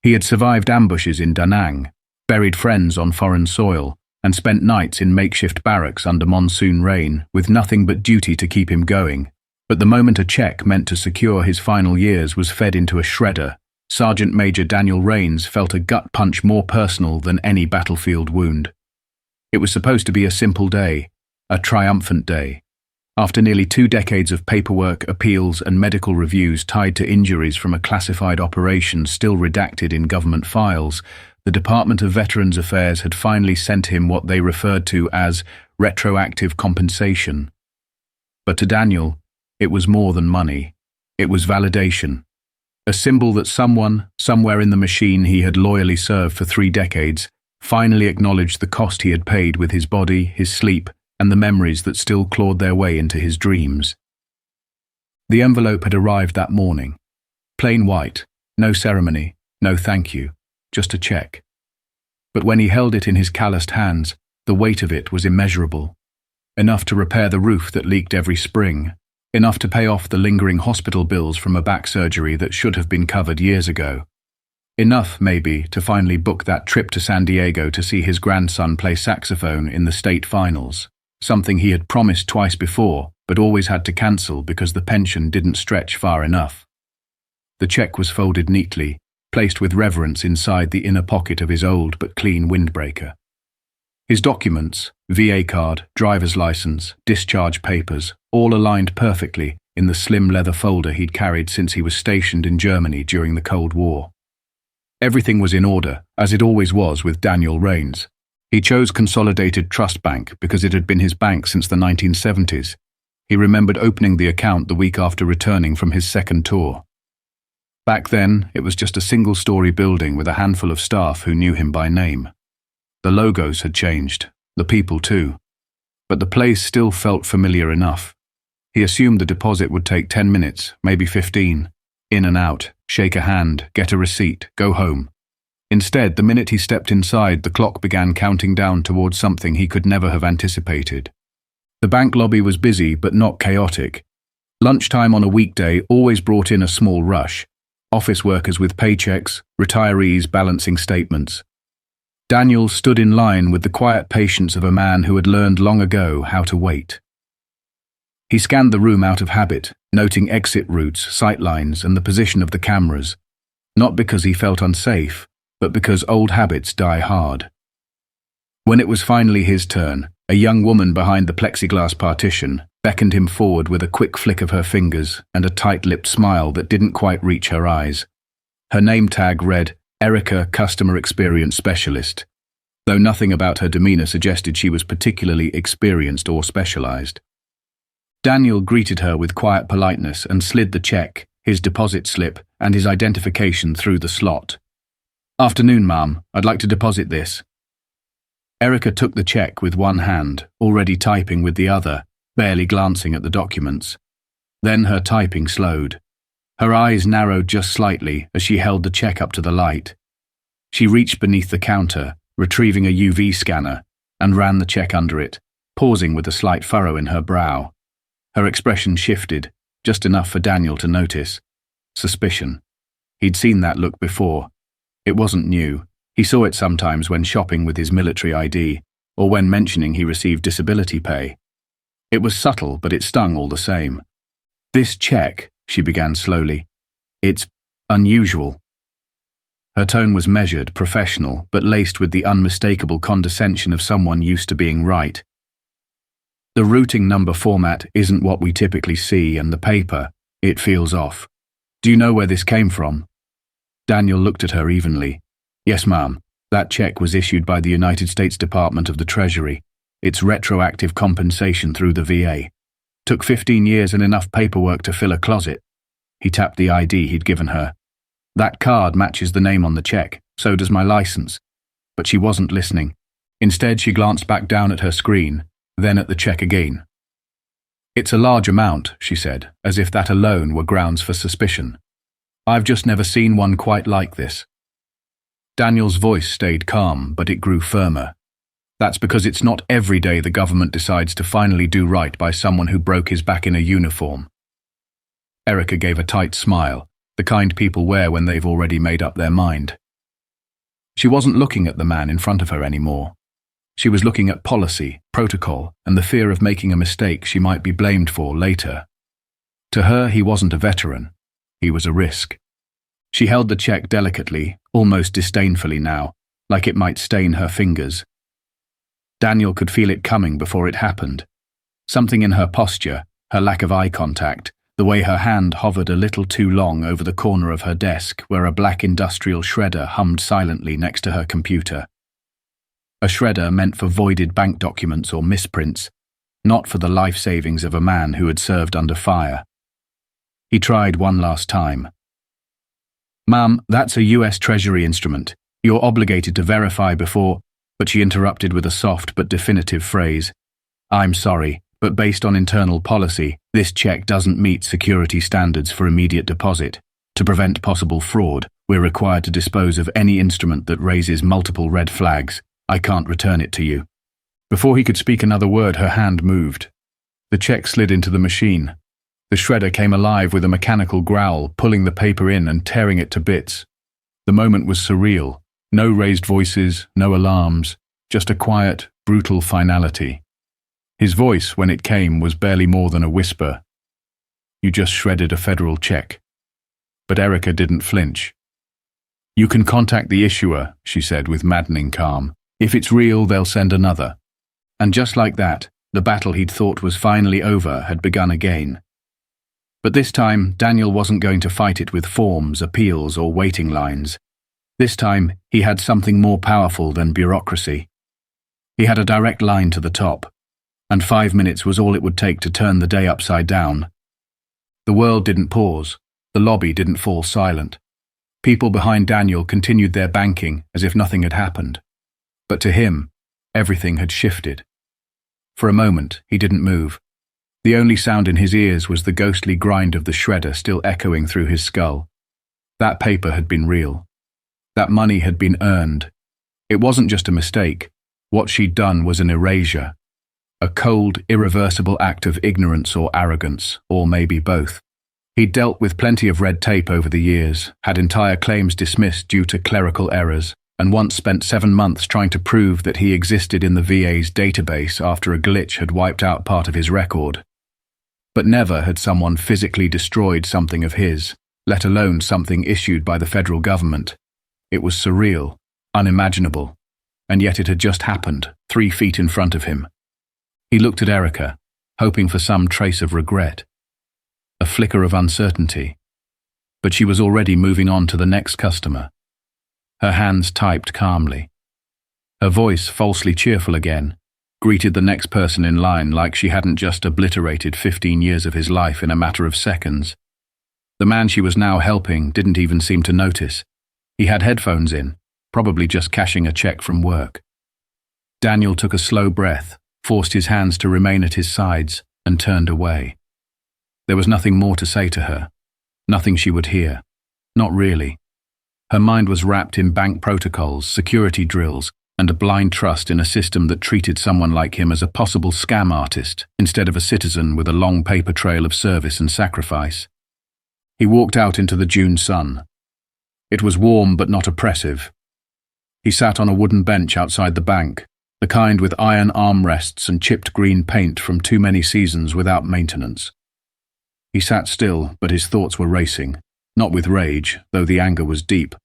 He had survived ambushes in Da Nang, buried friends on foreign soil, and spent nights in makeshift barracks under monsoon rain, with nothing but duty to keep him going. But the moment a check meant to secure his final years was fed into a shredder, Sergeant Major Daniel Rains felt a gut punch more personal than any battlefield wound. It was supposed to be a simple day, a triumphant day. After nearly 2 decades of paperwork, appeals, and medical reviews tied to injuries from a classified operation still redacted in government files, the Department of Veterans Affairs had finally sent him what they referred to as retroactive compensation. But to Daniel, it was more than money. It was validation. A symbol that someone, somewhere in the machine he had loyally served for 3 decades, finally acknowledged the cost he had paid with his body, his sleep, and the memories that still clawed their way into his dreams. The envelope had arrived that morning. Plain white, no ceremony, no thank you, just a check. But when he held it in his calloused hands, the weight of it was immeasurable. Enough to repair the roof that leaked every spring, enough to pay off the lingering hospital bills from a back surgery that should have been covered years ago. Enough, maybe, to finally book that trip to San Diego to see his grandson play saxophone in the state finals, something he had promised twice before, but always had to cancel because the pension didn't stretch far enough. The check was folded neatly, placed with reverence inside the inner pocket of his old but clean windbreaker. His documents, VA card, driver's license, discharge papers, all aligned perfectly in the slim leather folder he'd carried since he was stationed in Germany during the Cold War. Everything was in order, as it always was with Daniel Rains. He chose Consolidated Trust Bank because it had been his bank since the 1970s. He remembered opening the account the week after returning from his second tour. Back then, it was just a single-story building with a handful of staff who knew him by name. The logos had changed, the people too. But the place still felt familiar enough. He assumed the deposit would take 10 minutes, maybe 15. In and out, shake a hand, get a receipt, go home. Instead, the minute he stepped inside, the clock began counting down towards something he could never have anticipated. The bank lobby was busy but not chaotic. Lunchtime on a weekday always brought in a small rush. Office workers with paychecks, retirees balancing statements. Daniel stood in line with the quiet patience of a man who had learned long ago how to wait. He scanned the room out of habit, noting exit routes, sightlines, and the position of the cameras, not because he felt unsafe, but because old habits die hard. When it was finally his turn, a young woman behind the plexiglass partition beckoned him forward with a quick flick of her fingers and a tight-lipped smile that didn't quite reach her eyes. Her name tag read, Erica, Customer Experience Specialist, though nothing about her demeanor suggested she was particularly experienced or specialized. Daniel greeted her with quiet politeness and slid the check, his deposit slip, and his identification through the slot. "Afternoon, ma'am. I'd like to deposit this." Erica took the check with one hand, already typing with the other, barely glancing at the documents. Then her typing slowed. Her eyes narrowed just slightly as she held the check up to the light. She reached beneath the counter, retrieving a UV scanner, and ran the check under it, pausing with a slight furrow in her brow. Her expression shifted, just enough for Daniel to notice. Suspicion. He'd seen that look before. It wasn't new. He saw it sometimes when shopping with his military ID, or when mentioning he received disability pay. It was subtle, but it stung all the same. "This check," she began slowly. "It's unusual." Her tone was measured, professional, but laced with the unmistakable condescension of someone used to being right. "The routing number format isn't what we typically see, and the paper, it feels off. Do you know where this came from?" Daniel looked at her evenly. "Yes, ma'am. That check was issued by the United States Department of the Treasury. It's retroactive compensation through the VA. Took 15 years and enough paperwork to fill a closet." He tapped the ID he'd given her. "That card matches the name on the check, so does my license." But she wasn't listening. Instead, she glanced back down at her screen, then at the check again. "It's a large amount," she said, as if that alone were grounds for suspicion. "I've just never seen one quite like this." Daniel's voice stayed calm, but it grew firmer. "That's because it's not every day the government decides to finally do right by someone who broke his back in a uniform." Erica gave a tight smile, the kind people wear when they've already made up their mind. She wasn't looking at the man in front of her anymore. She was looking at policy, protocol, and the fear of making a mistake she might be blamed for later. To her, he wasn't a veteran. He was a risk. She held the check delicately, almost disdainfully now, like it might stain her fingers. Daniel could feel it coming before it happened. Something in her posture, her lack of eye contact, the way her hand hovered a little too long over the corner of her desk where a black industrial shredder hummed silently next to her computer. A shredder meant for voided bank documents or misprints, not for the life savings of a man who had served under fire. He tried one last time. "Ma'am, that's a US Treasury instrument. You're obligated to verify before—" But she interrupted with a soft but definitive phrase. "I'm sorry, but based on internal policy, this check doesn't meet security standards for immediate deposit. To prevent possible fraud, we're required to dispose of any instrument that raises multiple red flags. I can't return it to you." Before he could speak another word, her hand moved. The check slid into the machine. The shredder came alive with a mechanical growl, pulling the paper in and tearing it to bits. The moment was surreal. No raised voices, no alarms, just a quiet, brutal finality. His voice, when it came, was barely more than a whisper. "You just shredded a federal check." But Erica didn't flinch. "You can contact the issuer," she said with maddening calm. "If it's real, they'll send another." And just like that, the battle he'd thought was finally over had begun again. But this time, Daniel wasn't going to fight it with forms, appeals, or waiting lines. This time, he had something more powerful than bureaucracy. He had a direct line to the top, and 5 minutes was all it would take to turn the day upside down. The world didn't pause. The lobby didn't fall silent. People behind Daniel continued their banking as if nothing had happened. But to him, everything had shifted. For a moment, he didn't move. The only sound in his ears was the ghostly grind of the shredder still echoing through his skull. That paper had been real. That money had been earned. It wasn't just a mistake. What she'd done was an erasure. A cold, irreversible act of ignorance or arrogance, or maybe both. He'd dealt with plenty of red tape over the years, had entire claims dismissed due to clerical errors, and once spent 7 months trying to prove that he existed in the VA's database after a glitch had wiped out part of his record. But never had someone physically destroyed something of his, let alone something issued by the federal government. It was surreal, unimaginable, and yet it had just happened, 3 feet in front of him. He looked at Erica, hoping for some trace of regret, a flicker of uncertainty. But she was already moving on to the next customer. Her hands typed calmly. Her voice, falsely cheerful again, greeted the next person in line like she hadn't just obliterated 15 years of his life in a matter of seconds. The man she was now helping didn't even seem to notice. He had headphones in, probably just cashing a check from work. Daniel took a slow breath, forced his hands to remain at his sides, and turned away. There was nothing more to say to her, nothing she would hear. Not really. Her mind was wrapped in bank protocols, security drills, and a blind trust in a system that treated someone like him as a possible scam artist instead of a citizen with a long paper trail of service and sacrifice. He walked out into the June sun. It was warm but not oppressive. He sat on a wooden bench outside the bank, the kind with iron armrests and chipped green paint from too many seasons without maintenance. He sat still, but his thoughts were racing, not with rage, though the anger was deep,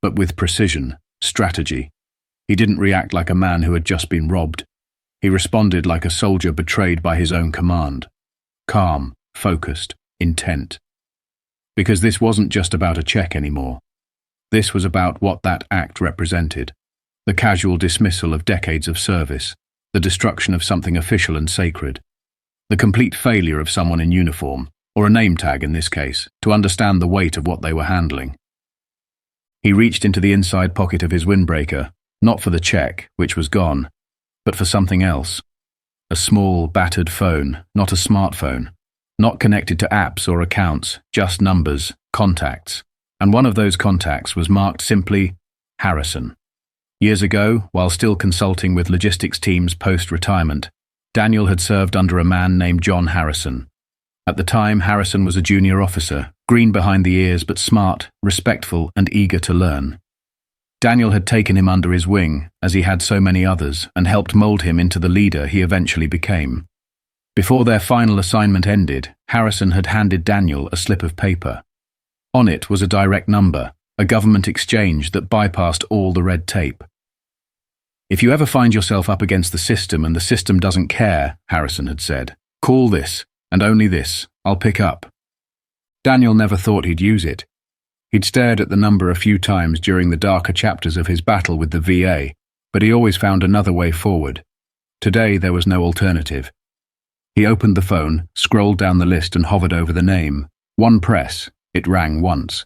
but with precision, strategy. He didn't react like a man who had just been robbed. He responded like a soldier betrayed by his own command. Calm, focused, intent. Because this wasn't just about a check anymore. This was about what that act represented. The casual dismissal of decades of service, the destruction of something official and sacred, the complete failure of someone in uniform, or a name tag in this case, to understand the weight of what they were handling. He reached into the inside pocket of his windbreaker, not for the check, which was gone, but for something else. A small, battered phone, not a smartphone, not connected to apps or accounts, just numbers, contacts. And one of those contacts was marked simply Harrison. Years ago, while still consulting with logistics teams post-retirement, Daniel had served under a man named John Harrison. At the time, Harrison was a junior officer, green behind the ears but smart, respectful, and eager to learn. Daniel had taken him under his wing, as he had so many others, and helped mold him into the leader he eventually became. Before their final assignment ended, Harrison had handed Daniel a slip of paper. On it was a direct number, a government exchange that bypassed all the red tape. "If you ever find yourself up against the system and the system doesn't care," Harrison had said, "call this, and only this. I'll pick up." Daniel never thought he'd use it. He'd stared at the number a few times during the darker chapters of his battle with the VA, but he always found another way forward. Today there was no alternative. He opened the phone, scrolled down the list and hovered over the name. One press. It rang once.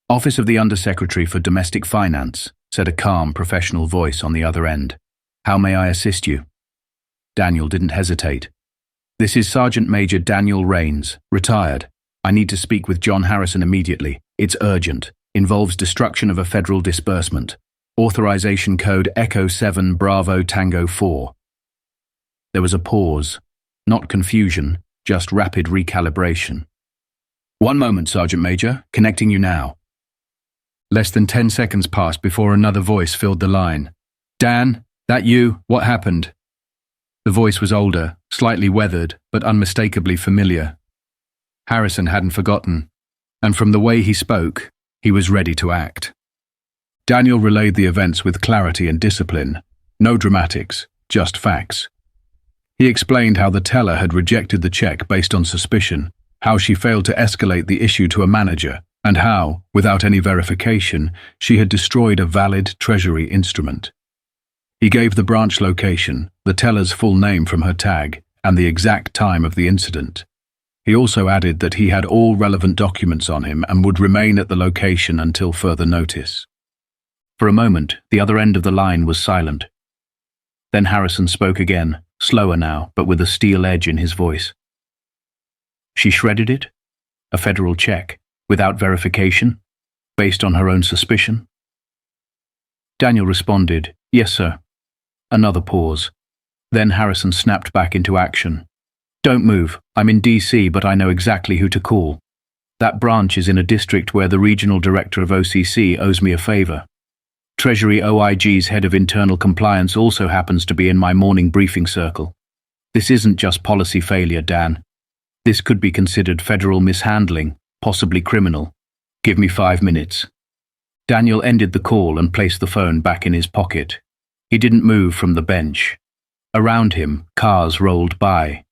"Office of the Undersecretary for Domestic Finance," said a calm, professional voice on the other end. "How may I assist you?" Daniel didn't hesitate. "This is Sergeant Major Daniel Rains, retired. I need to speak with John Harrison immediately. It's urgent. Involves destruction of a federal disbursement. Authorization code Echo 7 Bravo Tango 4. There was a pause. Not confusion, just rapid recalibration. "One moment, Sergeant Major. Connecting you now." Less than 10 seconds passed before another voice filled the line. "Dan, that you? What happened?" The voice was older, slightly weathered, but unmistakably familiar. Harrison hadn't forgotten, and from the way he spoke, he was ready to act. Daniel relayed the events with clarity and discipline. No dramatics, just facts. He explained how the teller had rejected the check based on suspicion, how she failed to escalate the issue to a manager, and how, without any verification, she had destroyed a valid Treasury instrument. He gave the branch location, the teller's full name from her tag, and the exact time of the incident. He also added that he had all relevant documents on him and would remain at the location until further notice. For a moment, the other end of the line was silent. Then Harrison spoke again, slower now, but with a steel edge in his voice. "She shredded it? A federal check, without verification, based on her own suspicion?" Daniel responded, "Yes, sir." Another pause. Then Harrison snapped back into action. "Don't move. I'm in DC, but I know exactly who to call. That branch is in a district where the regional director of OCC owes me a favor. Treasury OIG's head of internal compliance also happens to be in my morning briefing circle. This isn't just policy failure, Dan. This could be considered federal mishandling, possibly criminal. Give me 5 minutes." Daniel ended the call and placed the phone back in his pocket. He didn't move from the bench. Around him, cars rolled by.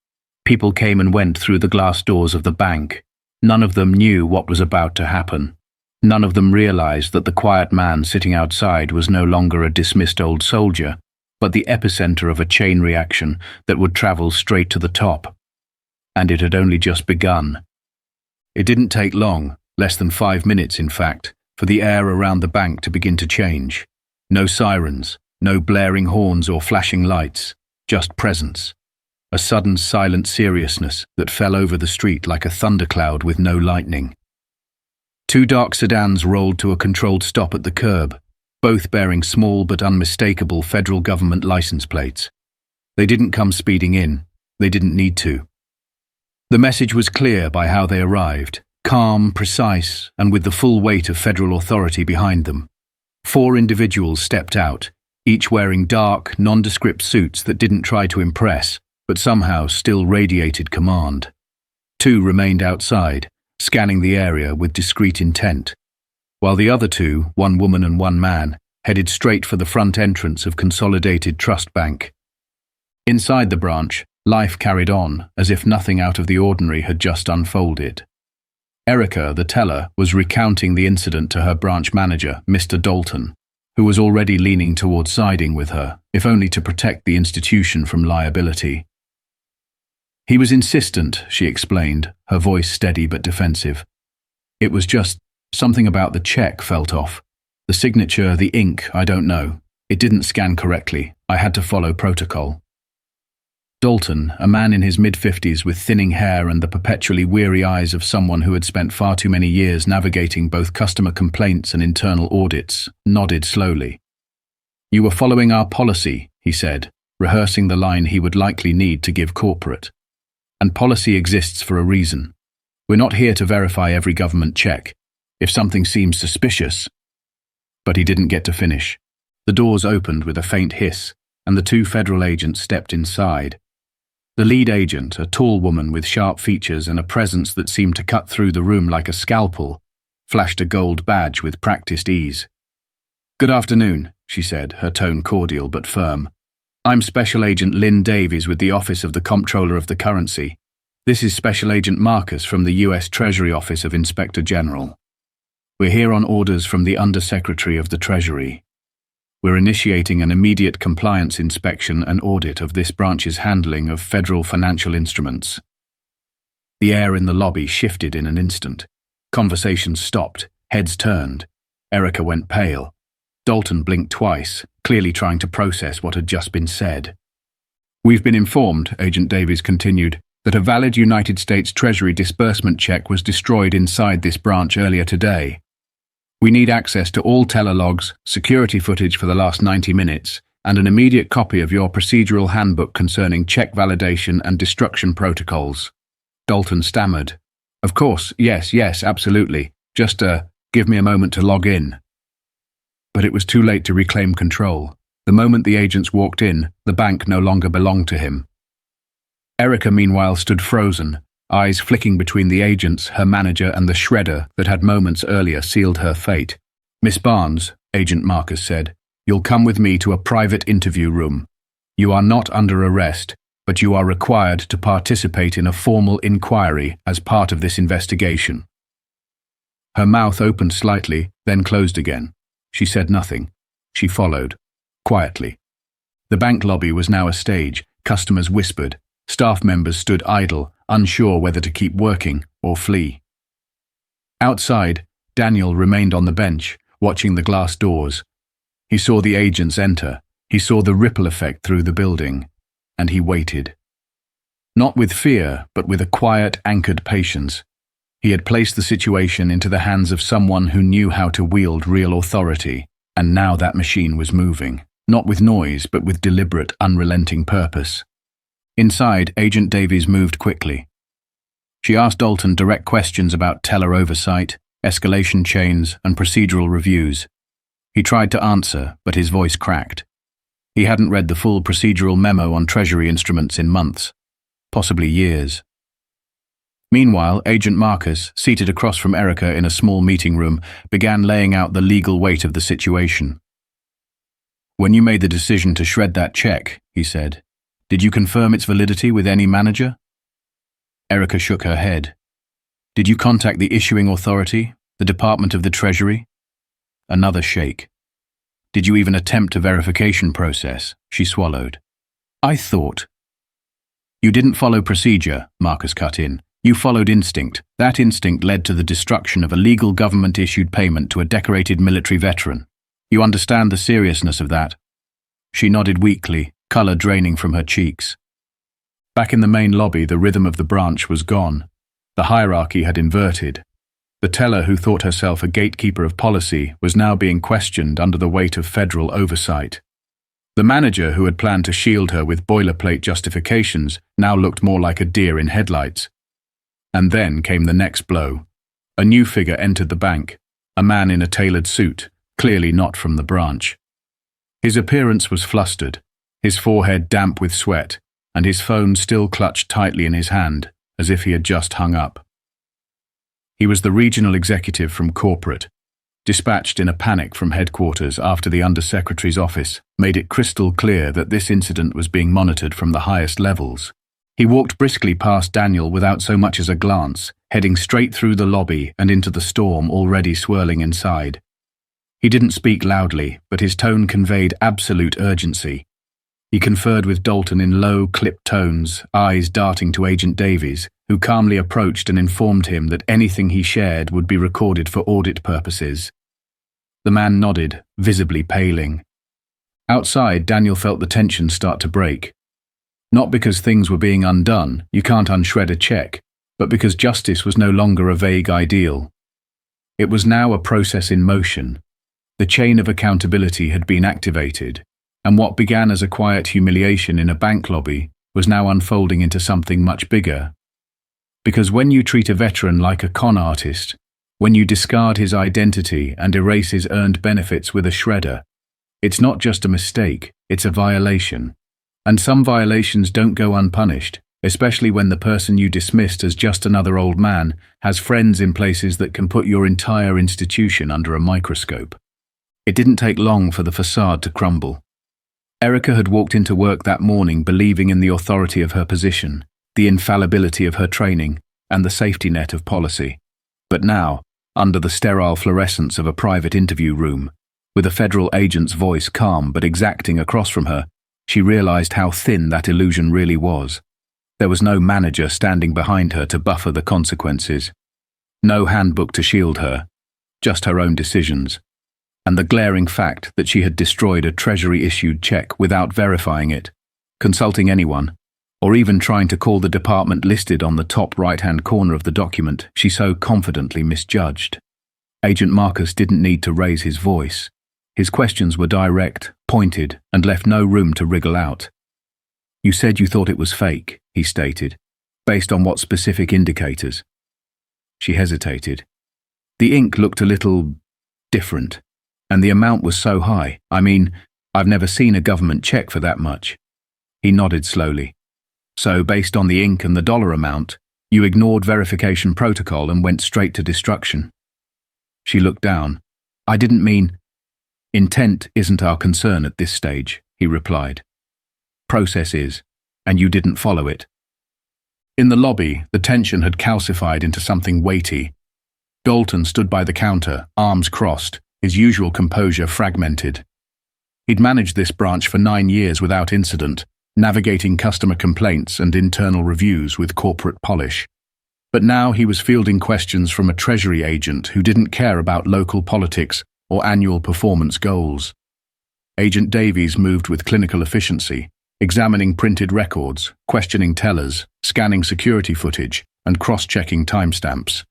People came and went through the glass doors of the bank. None of them knew what was about to happen. None of them realized that the quiet man sitting outside was no longer a dismissed old soldier, but the epicenter of a chain reaction that would travel straight to the top. And it had only just begun. It didn't take long, less than 5 minutes in fact, for the air around the bank to begin to change. No sirens, no blaring horns or flashing lights, just presence. A sudden silent seriousness that fell over the street like a thundercloud with no lightning. 2 dark sedans rolled to a controlled stop at the curb, both bearing small but unmistakable federal government license plates. They didn't come speeding in. They didn't need to. The message was clear by how they arrived, calm, precise, and with the full weight of federal authority behind them. 4 individuals stepped out, each wearing dark, nondescript suits that didn't try to impress, but somehow still radiated command. 2 remained outside, scanning the area with discreet intent, while the other 2, one woman and one man, headed straight for the front entrance of Consolidated Trust Bank. Inside the branch, life carried on as if nothing out of the ordinary had just unfolded. Erica, the teller, was recounting the incident to her branch manager, Mr. Dalton, who was already leaning towards siding with her, if only to protect the institution from liability. He was insistent, she explained, her voice steady but defensive. It was just something about the check felt off. The signature, the ink, I don't know. It didn't scan correctly. I had to follow protocol. Dalton, a man in his mid-50s with thinning hair and the perpetually weary eyes of someone who had spent far too many years navigating both customer complaints and internal audits, nodded slowly. "You were following our policy," he said, rehearsing the line he would likely need to give corporate. "And policy exists for a reason. We're not here to verify every government check. If something seems suspicious..." But he didn't get to finish. The doors opened with a faint hiss, and the two federal agents stepped inside. The lead agent, a tall woman with sharp features and a presence that seemed to cut through the room like a scalpel, flashed a gold badge with practiced ease. "Good afternoon," she said, her tone cordial but firm. "I'm Special Agent Lynn Davies with the Office of the Comptroller of the Currency. This is Special Agent Marcus from the U.S. Treasury Office of Inspector General. We're here on orders from the Undersecretary of the Treasury. We're initiating an immediate compliance inspection and audit of this branch's handling of federal financial instruments." The air in the lobby shifted in an instant. Conversations stopped, heads turned. Erica went pale. Dalton blinked twice, clearly trying to process what had just been said. "We've been informed," Agent Davies continued, "that a valid United States Treasury disbursement check was destroyed inside this branch earlier today. We need access to all teller logs, security footage for the last 90 minutes, and an immediate copy of your procedural handbook concerning check validation and destruction protocols." Dalton stammered. "Of course, yes, absolutely. Just, give me a moment to log in." But it was too late to reclaim control. The moment the agents walked in, the bank no longer belonged to him. Erica, meanwhile, stood frozen, eyes flicking between the agents, her manager, and the shredder that had moments earlier sealed her fate. "Miss Barnes," Agent Marcus said, "you'll come with me to a private interview room. You are not under arrest, but you are required to participate in a formal inquiry as part of this investigation." Her mouth opened slightly, then closed again. She said nothing. She followed, quietly. The bank lobby was now a stage. Customers whispered. Staff members stood idle, unsure whether to keep working or flee. Outside, Daniel remained on the bench, watching the glass doors. He saw the agents enter. He saw the ripple effect through the building. And he waited. Not with fear, but with a quiet, anchored patience. He had placed the situation into the hands of someone who knew how to wield real authority, and now that machine was moving, not with noise, but with deliberate, unrelenting purpose. Inside, Agent Davies moved quickly. She asked Dalton direct questions about teller oversight, escalation chains, and procedural reviews. He tried to answer, but his voice cracked. He hadn't read the full procedural memo on Treasury instruments in months, possibly years. Meanwhile, Agent Marcus, seated across from Erica in a small meeting room, began laying out the legal weight of the situation. "When you made the decision to shred that check," he said, "did you confirm its validity with any manager?" Erica shook her head. "Did you contact the issuing authority, the Department of the Treasury?" Another shake. "Did you even attempt a verification process?" She swallowed. "I thought." "You didn't follow procedure," Marcus cut in. "You followed instinct. That instinct led to the destruction of a legal government-issued payment to a decorated military veteran. You understand the seriousness of that?" She nodded weakly, color draining from her cheeks. Back in the main lobby, the rhythm of the branch was gone. The hierarchy had inverted. The teller who thought herself a gatekeeper of policy was now being questioned under the weight of federal oversight. The manager who had planned to shield her with boilerplate justifications now looked more like a deer in headlights. And then came the next blow. A new figure entered the bank, a man in a tailored suit, clearly not from the branch. His appearance was flustered, his forehead damp with sweat, and his phone still clutched tightly in his hand, as if he had just hung up. He was the regional executive from corporate, dispatched in a panic from headquarters after the Undersecretary's office made it crystal clear that this incident was being monitored from the highest levels. He walked briskly past Daniel without so much as a glance, heading straight through the lobby and into the storm already swirling inside. He didn't speak loudly, but his tone conveyed absolute urgency. He conferred with Dalton in low, clipped tones, eyes darting to Agent Davies, who calmly approached and informed him that anything he shared would be recorded for audit purposes. The man nodded, visibly paling. Outside, Daniel felt the tension start to break. Not because things were being undone, you can't unshred a check, but because justice was no longer a vague ideal. It was now a process in motion. The chain of accountability had been activated, and what began as a quiet humiliation in a bank lobby was now unfolding into something much bigger. Because when you treat a veteran like a con artist, When you discard his identity and erase his earned benefits with a shredder, it's not just a mistake, it's a violation. And some violations don't go unpunished, especially when the person you dismissed as just another old man has friends in places that can put your entire institution under a microscope. It didn't take long for the facade to crumble. Erica had walked into work that morning believing in the authority of her position, the infallibility of her training, and the safety net of policy. But now, under the sterile fluorescence of a private interview room, with a federal agent's voice calm but exacting across from her, she realized how thin that illusion really was. There was no manager standing behind her to buffer the consequences. No handbook to shield her, just her own decisions. And the glaring fact that she had destroyed a Treasury-issued check without verifying it, consulting anyone, or even trying to call the department listed on the top right-hand corner of the document she so confidently misjudged. Agent Marcus didn't need to raise his voice. His questions were direct, pointed, and left no room to wriggle out. "You said you thought it was fake," he stated. "Based on what specific indicators?" She hesitated. The ink looked a little different, and the amount was so high. "I mean, I've never seen a government check for that much." He nodded slowly. "So, based on the ink and the dollar amount, you ignored verification protocol and went straight to destruction." She looked down. "I didn't mean—" "Intent isn't our concern at this stage," he replied. "Process is, and you didn't follow it." In the lobby, the tension had calcified into something weighty. Dalton stood by the counter, arms crossed, his usual composure fragmented. He'd managed this branch for 9 years without incident, navigating customer complaints and internal reviews with corporate polish. But now he was fielding questions from a Treasury agent who didn't care about local politics or annual performance goals. Agent Davies moved with clinical efficiency, examining printed records, questioning tellers, scanning security footage, and cross-checking timestamps.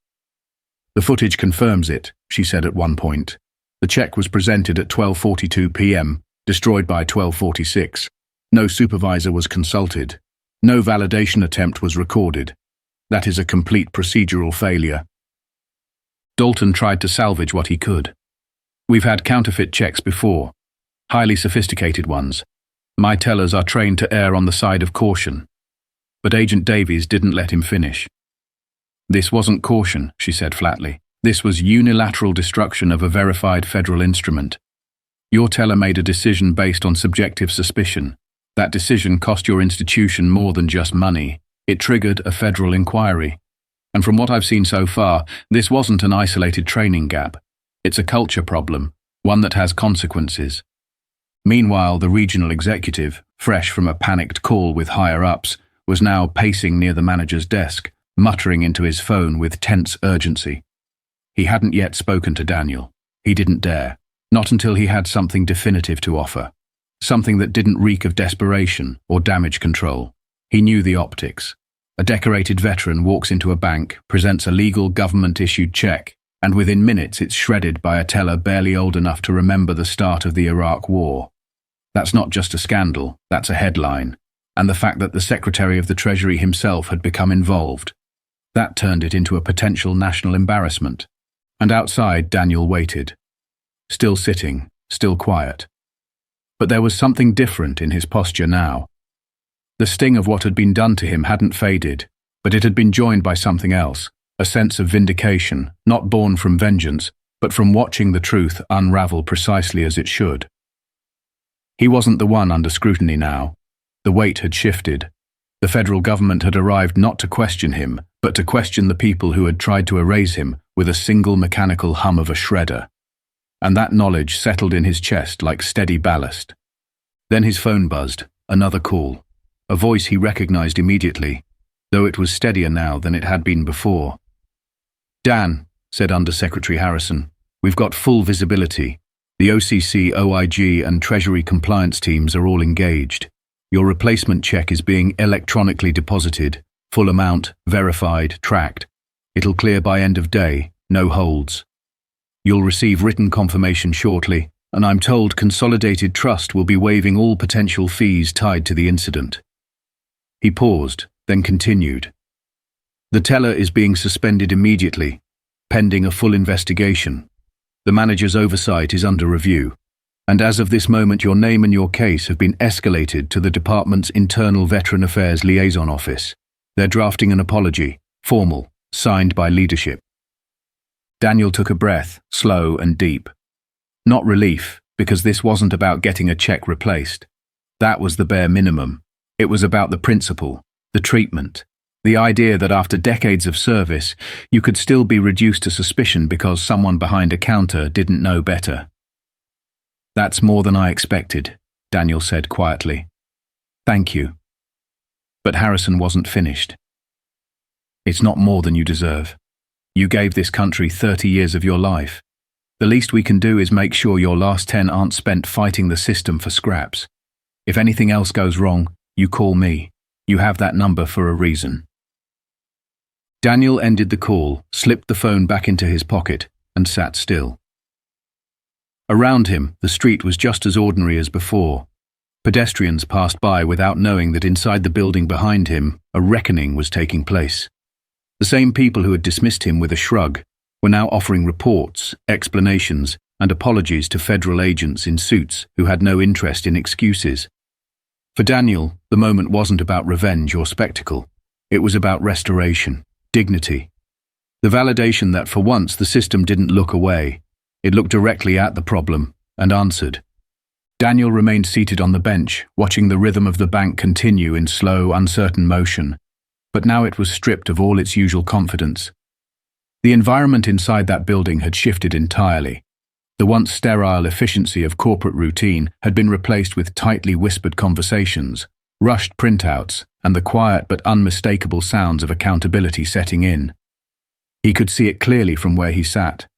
"The footage confirms it," she said at one point. "The check was presented at 12:42 p.m., destroyed by 12:46. No supervisor was consulted. No validation attempt was recorded. That is a complete procedural failure." Dalton tried to salvage what he could. "We've had counterfeit checks before, highly sophisticated ones. My tellers are trained to err on the side of caution." But Agent Davies didn't let him finish. "This wasn't caution," she said flatly. "This was unilateral destruction of a verified federal instrument. Your teller made a decision based on subjective suspicion. That decision cost your institution more than just money. It triggered a federal inquiry. And from what I've seen so far, this wasn't an isolated training gap. It's a culture problem, one that has consequences." Meanwhile, the regional executive, fresh from a panicked call with higher-ups, was now pacing near the manager's desk, muttering into his phone with tense urgency. He hadn't yet spoken to Daniel. He didn't dare. Not until he had something definitive to offer. Something that didn't reek of desperation or damage control. He knew the optics. A decorated veteran walks into a bank, presents a legal government-issued check, and within minutes it's shredded by a teller barely old enough to remember the start of the Iraq War. That's not just a scandal, that's a headline. And the fact that the Secretary of the Treasury himself had become involved. That turned it into a potential national embarrassment. And outside, Daniel waited. Still sitting, still quiet. But there was something different in his posture now. The sting of what had been done to him hadn't faded, but it had been joined by something else, a sense of vindication, not born from vengeance, but from watching the truth unravel precisely as it should. He wasn't the one under scrutiny now. The weight had shifted. The federal government had arrived not to question him, but to question the people who had tried to erase him with a single mechanical hum of a shredder. And that knowledge settled in his chest like steady ballast. Then his phone buzzed, another call. A voice he recognized immediately, though it was steadier now than it had been before. "Dan," said Undersecretary Harrison, "we've got full visibility. The OCC, OIG, and Treasury compliance teams are all engaged. Your replacement check is being electronically deposited, full amount, verified, tracked. It'll clear by end of day, no holds. You'll receive written confirmation shortly, and I'm told Consolidated Trust will be waiving all potential fees tied to the incident." He paused, then continued. "The teller is being suspended immediately. pending a full investigation. The manager's oversight is under review, and as of this moment your name and your case have been escalated to the department's Internal Veteran Affairs Liaison Office. They're drafting an apology, formal, signed by leadership. Daniel took a breath, slow and deep. Not relief, because this wasn't about getting a check replaced. That was the bare minimum. It was about the principle, the treatment, the idea that after decades of service, you could still be reduced to suspicion because someone behind a counter didn't know better. "That's more than I expected," Daniel said quietly. "Thank you." But Harrison wasn't finished. "It's not more than you deserve. You gave this country 30 years of your life. The least we can do is make sure your last 10 aren't spent fighting the system for scraps. If anything else goes wrong, you call me. You have that number for a reason." Daniel ended the call, slipped the phone back into his pocket, and sat still. Around him, the street was just as ordinary as before. Pedestrians passed by without knowing that inside the building behind him, a reckoning was taking place. The same people who had dismissed him with a shrug were now offering reports, explanations, and apologies to federal agents in suits who had no interest in excuses. For Daniel, the moment wasn't about revenge or spectacle. It was about restoration, dignity. The validation that for once the system didn't look away. It looked directly at the problem and answered. Daniel remained seated on the bench, watching the rhythm of the bank continue in slow, uncertain motion. But now it was stripped of all its usual confidence. The environment inside that building had shifted entirely. The once sterile efficiency of corporate routine had been replaced with tightly whispered conversations, rushed printouts, and the quiet but unmistakable sounds of accountability setting in. He could see it clearly from where he sat.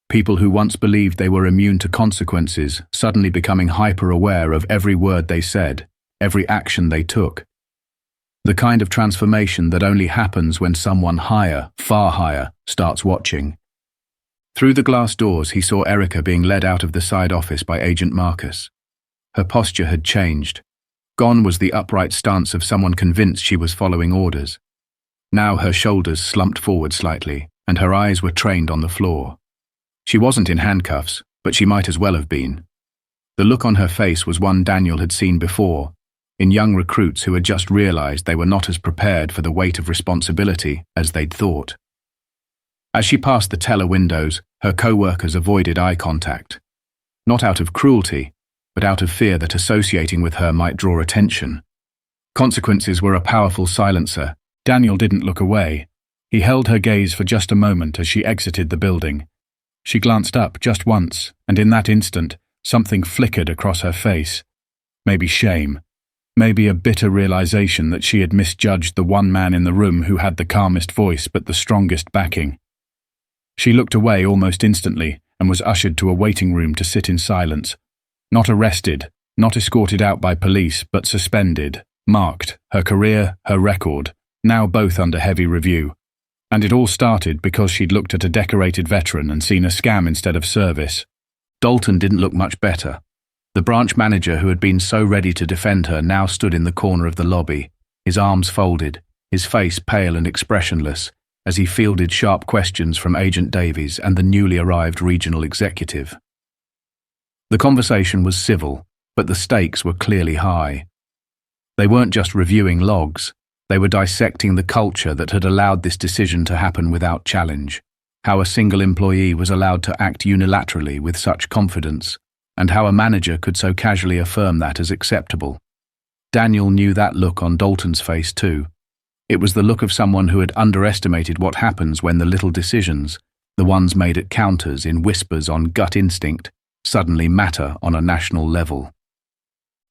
People who once believed they were immune to consequences suddenly becoming hyper-aware of every word they said, every action they took. The kind of transformation that only happens when someone higher, far higher, starts watching. Through the glass doors he saw Erica being led out of the side office by Agent Marcus. Her posture had changed. Gone was the upright stance of someone convinced she was following orders. Now her shoulders slumped forward slightly, and her eyes were trained on the floor. She wasn't in handcuffs, but she might as well have been. The look on her face was one Daniel had seen before, in young recruits who had just realized they were not as prepared for the weight of responsibility as they'd thought. As she passed the teller windows, her co-workers avoided eye contact. Not out of cruelty, but out of fear that associating with her might draw attention. Consequences were a powerful silencer. Daniel didn't look away. He held her gaze for just a moment as she exited the building. She glanced up just once, and in that instant, something flickered across her face. Maybe shame. Maybe a bitter realization that she had misjudged the one man in the room who had the calmest voice but the strongest backing. She looked away almost instantly and was ushered to a waiting room to sit in silence. Not arrested, not escorted out by police, but suspended, marked, her career, her record, now both under heavy review. And it all started because she'd looked at a decorated veteran and seen a scam instead of service. Dalton didn't look much better. The branch manager who had been so ready to defend her now stood in the corner of the lobby, his arms folded, his face pale and expressionless, as he fielded sharp questions from Agent Davies and the newly arrived regional executive. The conversation was civil, but the stakes were clearly high. They weren't just reviewing logs, they were dissecting the culture that had allowed this decision to happen without challenge, how a single employee was allowed to act unilaterally with such confidence, and how a manager could so casually affirm that as acceptable. Daniel knew that look on Dalton's face too. It was the look of someone who had underestimated what happens when the little decisions, the ones made at counters in whispers on gut instinct, suddenly matter on a national level.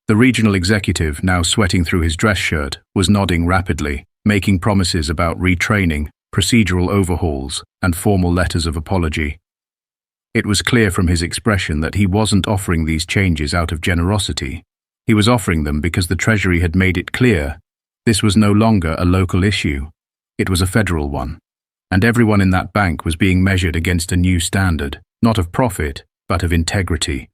The regional executive, now sweating through his dress shirt, was nodding rapidly, making promises about retraining, procedural overhauls, and formal letters of apology. It was clear from his expression that he wasn't offering these changes out of generosity. He was offering them because the Treasury had made it clear this was no longer a local issue. It was a federal one. And everyone in that bank was being measured against a new standard, not of profit, but of integrity.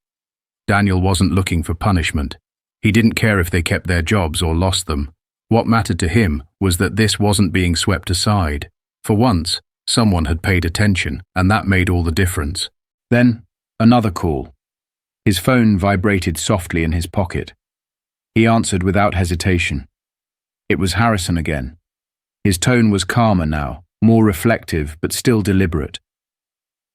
Daniel wasn't looking for punishment. He didn't care if they kept their jobs or lost them. What mattered to him was that this wasn't being swept aside. For once, Someone had paid attention, and that made all the difference. Then, another call. His phone vibrated softly in his pocket. He answered without hesitation. It was Harrison again. His tone was calmer now, more reflective, but still deliberate.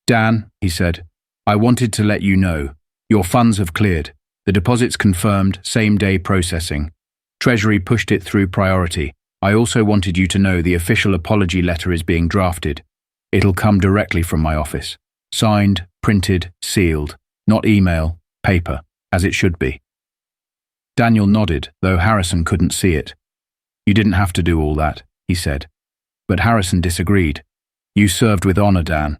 "Dan," he said, "I wanted to let you know. Your funds have cleared. The deposit's confirmed, same-day processing. Treasury pushed it through priority. I also wanted you to know the official apology letter is being drafted. It'll come directly from my office. Signed, printed, sealed. Not email, paper, as it should be." Daniel nodded, though Harrison couldn't see it. "You didn't have to do all that," he said. But Harrison disagreed. "You served with honor, Dan.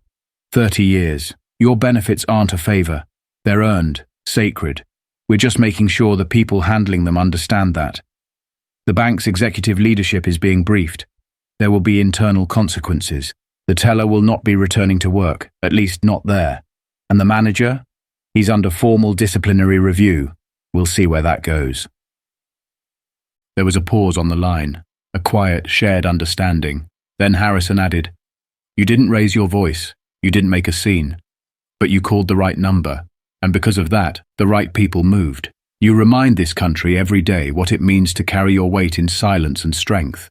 30 years. Your benefits aren't a favor. They're earned, sacred. We're just making sure the people handling them understand that. The bank's executive leadership is being briefed. There will be internal consequences. The teller will not be returning to work, at least not there. And the manager? He's under formal disciplinary review. We'll see where that goes." There was a pause on the line, a quiet, shared understanding. Then Harrison added, "You didn't raise your voice, you didn't make a scene, but you called the right number, and because of that, the right people moved. You remind this country every day what it means to carry your weight in silence and strength.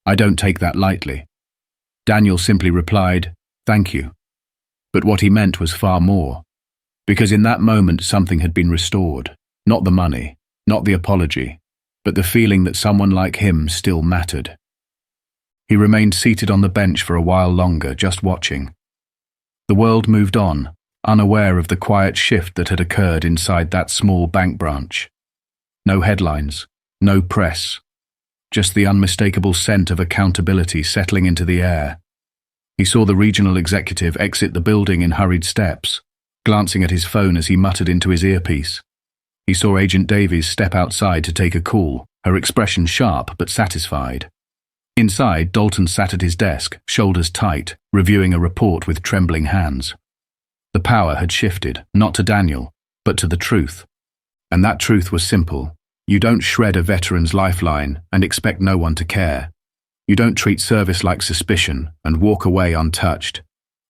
I don't take that lightly." Daniel simply replied, "Thank you." But what he meant was far more, because in that moment something had been restored. Not the money, not the apology, but the feeling that someone like him still mattered. He remained seated on the bench for a while longer, just watching. The world moved on, unaware of the quiet shift that had occurred inside that small bank branch. No headlines, no press, just the unmistakable scent of accountability settling into the air. He saw the regional executive exit the building in hurried steps, glancing at his phone as he muttered into his earpiece. He saw Agent Davies step outside to take a call, her expression sharp but satisfied. Inside, Dalton sat at his desk, shoulders tight, reviewing a report with trembling hands. The power had shifted, not to Daniel, but to the truth. And that truth was simple. You don't shred a veteran's lifeline and expect no one to care. You don't treat service like suspicion and walk away untouched.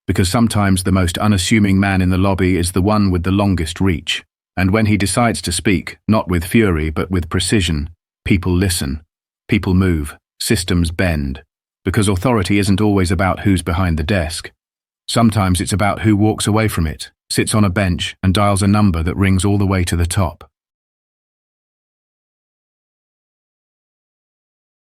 Because sometimes the most unassuming man in the lobby is the one with the longest reach. And when he decides to speak, not with fury but with precision, people listen. People move. Systems bend. Because authority isn't always about who's behind the desk. Sometimes it's about who walks away from it, sits on a bench, and dials a number that rings all the way to the top.